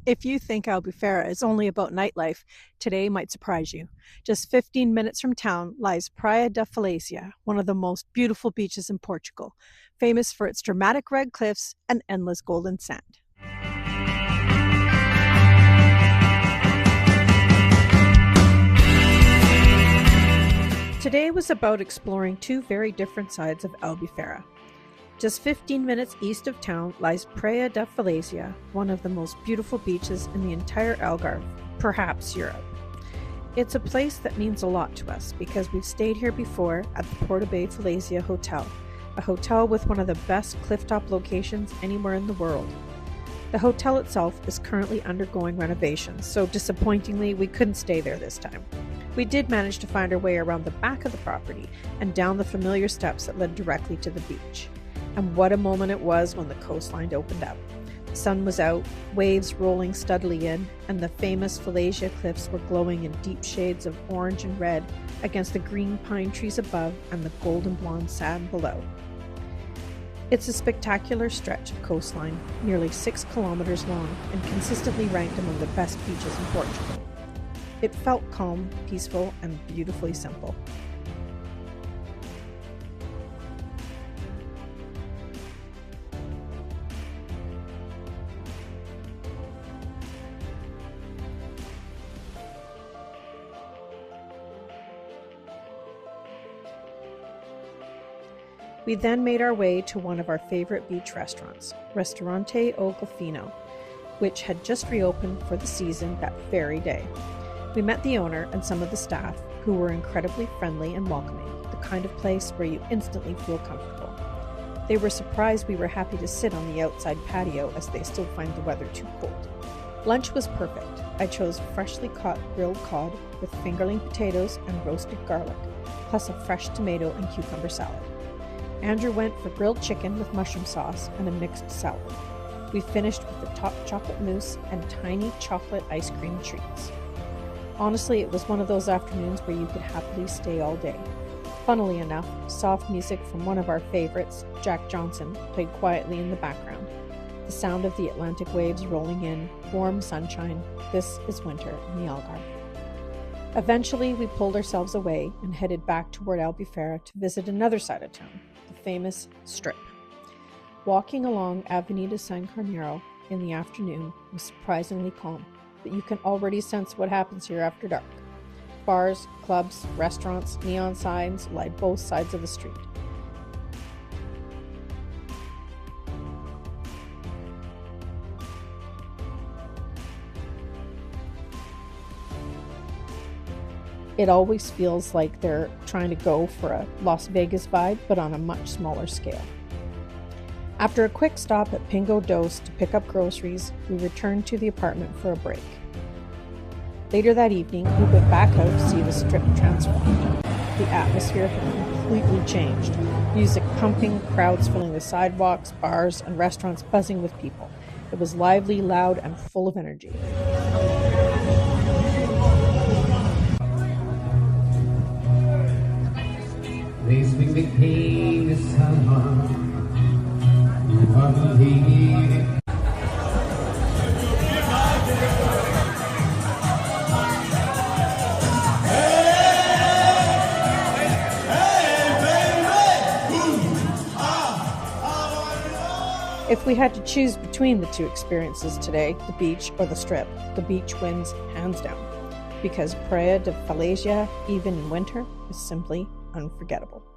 If you think Albufeira is only about nightlife, today might surprise you. Just 15 minutes from town lies Praia da Falésia, one of the most beautiful beaches in Portugal, famous for its dramatic red cliffs and endless golden sand. Today was about exploring two very different sides of Albufeira. Just 15 minutes east of town lies Praia da Falésia, one of the most beautiful beaches in the entire Algarve, perhaps Europe. It's a place that means a lot to us because we've stayed here before at the PortoBay Falésia hotel, a hotel with one of the best clifftop locations anywhere in the world. The hotel itself is currently undergoing renovations, so disappointingly we couldn't stay there this time. We did manage to find our way around the back of the property and down the familiar steps that led directly to the beach. And what a moment it was when the coastline opened up. The sun was out, waves rolling steadily in, and the famous Falésia cliffs were glowing in deep shades of orange and red against the green pine trees above and the golden blonde sand below. It's a spectacular stretch of coastline, nearly 6 kilometers long, and consistently ranked among the best beaches in Portugal. It felt calm, peaceful, and beautifully simple. We then made our way to one of our favorite beach restaurants, Restaurante O Golfino, which had just reopened for the season that very day. We met the owner and some of the staff, who were incredibly friendly and welcoming, the kind of place where you instantly feel comfortable. They were surprised we were happy to sit on the outside patio as they still find the weather too cold. Lunch was perfect. I chose freshly caught grilled cod with fingerling potatoes and roasted garlic, plus a fresh tomato and cucumber salad. Andrew went for grilled chicken with mushroom sauce and a mixed salad. We finished with the top chocolate mousse and tiny chocolate ice cream treats. Honestly, it was one of those afternoons where you could happily stay all day. Funnily enough, soft music from one of our favorites, Jack Johnson, played quietly in the background. The sound of the Atlantic waves rolling in, warm sunshine. This is winter in the Algarve. Eventually, we pulled ourselves away and headed back toward Albufeira to visit another side of town, the famous Strip. Walking along Avenida San Carneiro in the afternoon was surprisingly calm, but you can already sense what happens here after dark. Bars, clubs, restaurants, neon signs line both sides of the street. It always feels like they're trying to go for a Las Vegas vibe, but on a much smaller scale. After a quick stop at Pingo Doce to pick up groceries, we returned to the apartment for a break. Later that evening, we went back out to see the Strip transformed. The atmosphere had completely changed. Music pumping, crowds filling the sidewalks, bars, and restaurants buzzing with people. It was lively, loud, and full of energy. This week became the summer. If we had to choose between the two experiences today, the beach or the Strip, the beach wins hands down, because Praia da Falésia, even in winter, is simply unforgettable.